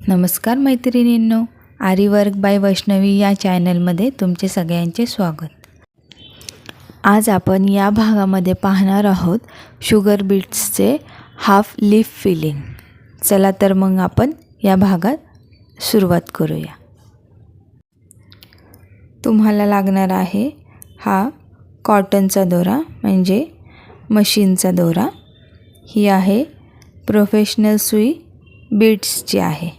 नमस्कार मैत्रिणींनो, आरीवर्क बाय वैष्णवी या चॅनलमध्ये तुमचे सगळ्यांचे स्वागत. आज आपण या भागामध्ये पाहणार आहोत शुगर बीट्सचे हाफ लीफ फिलिंग. चला तर मग आपण या भागात सुरुवात करूया. तुम्हाला लागणार आहे हा कॉटनचा दोरा म्हणजे मशीनचा दोरा. ही आहे प्रोफेशनल सुई बीट्सची आहे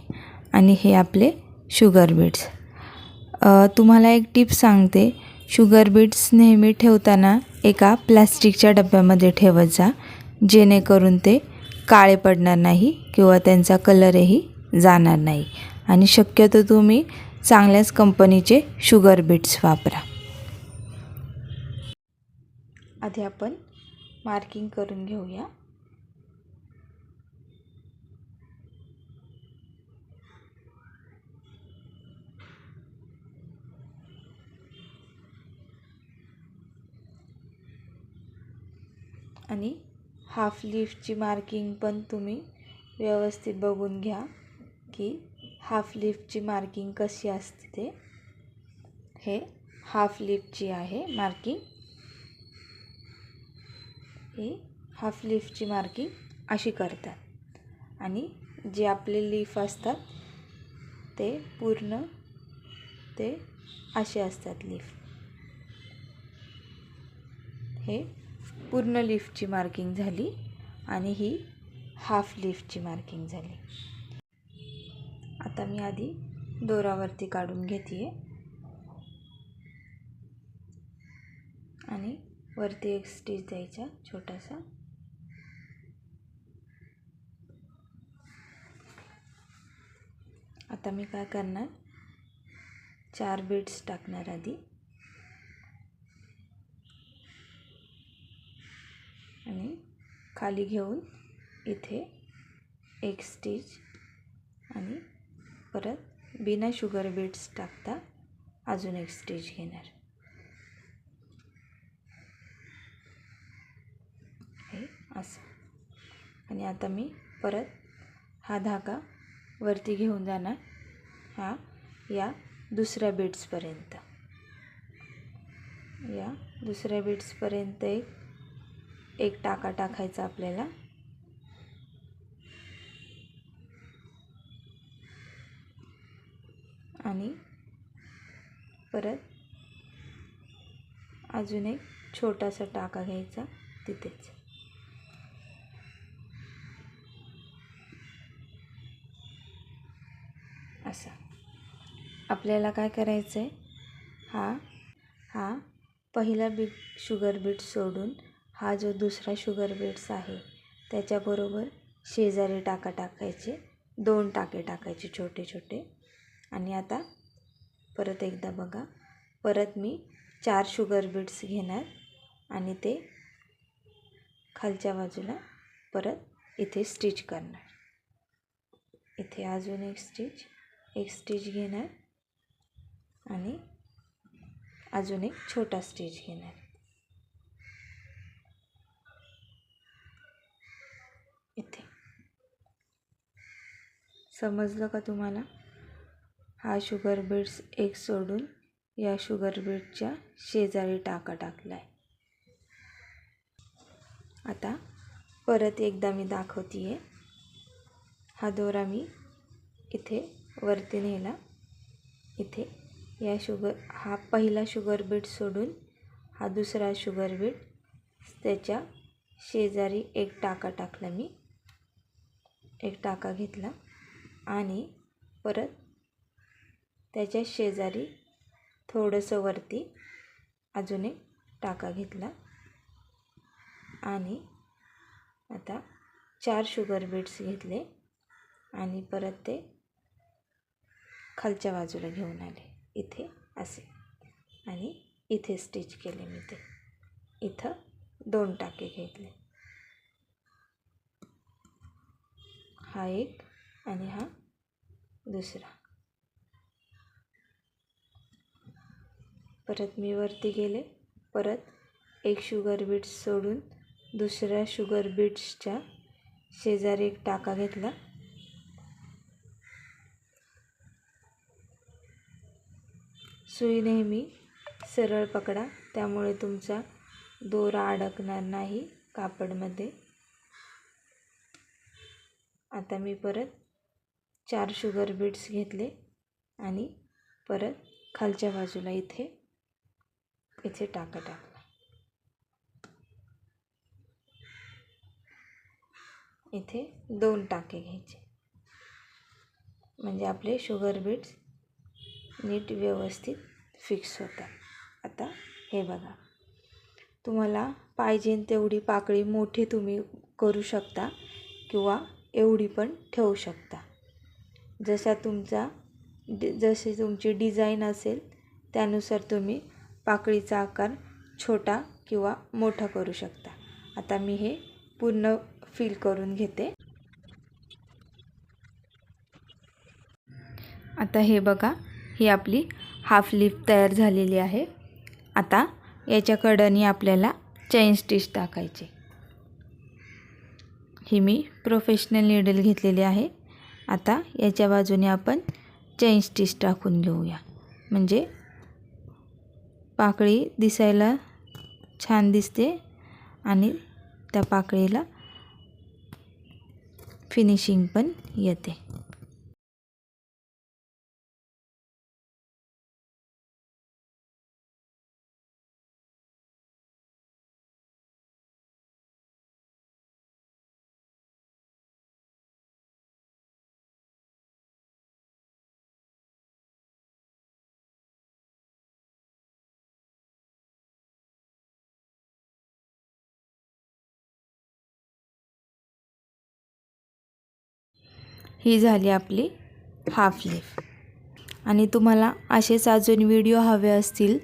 आणि हे आपले शुगर बीट्स. तुम्हाला एक टिप सांगते, शुगर बीट्स नेहमी ठेवताना एका प्लॅस्टिकच्या डब्यामध्ये ठेवत जा, जेणेकरून ते काळे पडणार नाही किंवा त्यांचा कलरही जाणार नाही. आणि शक्यतो तुम्ही चांगल्याच कंपनीचे शुगर बीट्स वापरा. आधी आपण मार्किंग करून घेऊया. आणि हाफ लीफची मार्किंग पण तुम्ही व्यवस्थित बघून घ्या की हाफ लीफची मार्किंग कशी असते ते. हे हाफ लीफची आहे मार्किंग. ही हाफ लीफची मार्किंग अशी करतात आणि जे आपले लीफ असतात ते पूर्ण ते असे असतात लीफ. हे पूर्ण लीफची मार्किंग झाली आणि ही हाफ लीफची मार्किंग झाली. आता मी आधी दोरावरती काढून घेते आणि वरती एक स्टिच द्यायचा छोटासा. आता मी काय करणार, 4 बीट्स टाकणार आधी आणि खाली घेऊन इथे एक स्टिच आणि परत बिना शुगर बीट्स टाकता अजून एक स्टिच घेणार. हे असं. आणि आता मी परत हा धागा वरती घेऊन जाणार या दुसऱ्या बीट्सपर्यंत. या दुसऱ्या बीट्सपर्यंत एक टाका टाकायचा आपल्याला. आणि परत अजून एक छोटासा टाका घ्यायचा तिथेच. असं आपल्याला काय करायचं आहे, हा पहिला शुगर बीट सोडून हा जो दुसरा शुगर बीट्स आहे त्याच्याबरोबर शेजारी टाका टाकायचे, 2 टाके टाकायचे छोटे छोटे. आणि आता परत एकदा बघा, परत मी 4 शुगर बीट्स घेणार आणि ते खालच्या बाजूला परत इथे स्टिच करणार. इथे अजून एक स्टिच घेणार आणि अजून एक छोटा स्टिच घेणार. इथे समजलं का तुम्हाला? हा शुगर बीट्स एक सोडून या शुगर बीटच्या शेजारी टाका टाकलाय. आता परत एकदा मी दाखवतीये. हा दोरा मी इथे वरती नेला. इथे हा पहिला शुगर बीट सोडून हा दुसरा शुगर बीट, त्याच्या शेजारी एक टाका टाकला मी. एक टाका घेतला आणि परत त्याच्या शेजारी थोडंसं वरती अजून एक टाका घेतला आणि आता 4 शुगर बीट्स घेतले आणि परत ते खालच्या बाजूला घेऊन आले इथे असे. आणि इथे स्टिच केले मी. ते इथं 2 टाके घेतले, हा एक आणि हा दुसरा. परत मी वरती गेले, परत एक शुगर बीट्स सोडून दुसऱ्या शुगर बीट्सच्या शेजारी एक टाका घेतला सुई नेहमी सरळ पकडा, त्यामुळे तुमचा दोरा अडकणार नाही कापडमध्ये. आता मी परत 4 शुगर बीट्स घेतले आणि परत खालच्या बाजूला इथे टाकला. इथे 2 टाके घ्यायचे, म्हणजे आपले शुगर बीट्स नीट व्यवस्थित फिक्स होतात. आता हे बघा, तुम्हाला पाहिजे तेवढी पाकळी मोठी तुम्ही करू शकता किंवा एवढी पण ठेवू शकता. जशी तुमची डिझाईन असेल त्यानुसार तुम्ही पाकळीचा आकार छोटा किंवा मोठा करू शकता. आता मी हे पूर्ण फिल करून घेते. आता हे बघा, ही आपली हाफ लीफ तयार झालेली आहे. आता याच्या कडेने आपल्याला चेन स्टिच टाकायचे. ही मी प्रोफेशनल नीडल घेतलेली आहे. आता याच्या बाजूने आपण चेन स्टिच टाकून घेऊया, म्हणजे पाकळी दिसायला छान दिसते आणि त्या पाकळीला फिनिशिंग पण येते. ही झाली आपली हाफ लीफ. आणि तुम्हाला असेच अजून व्हिडिओ हवे असतील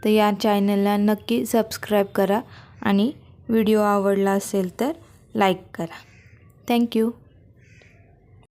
तर या चॅनलला नक्की सबस्क्राईब करा आणि व्हिडिओ आवडला असेल तर लाईक करा. थँक्यू.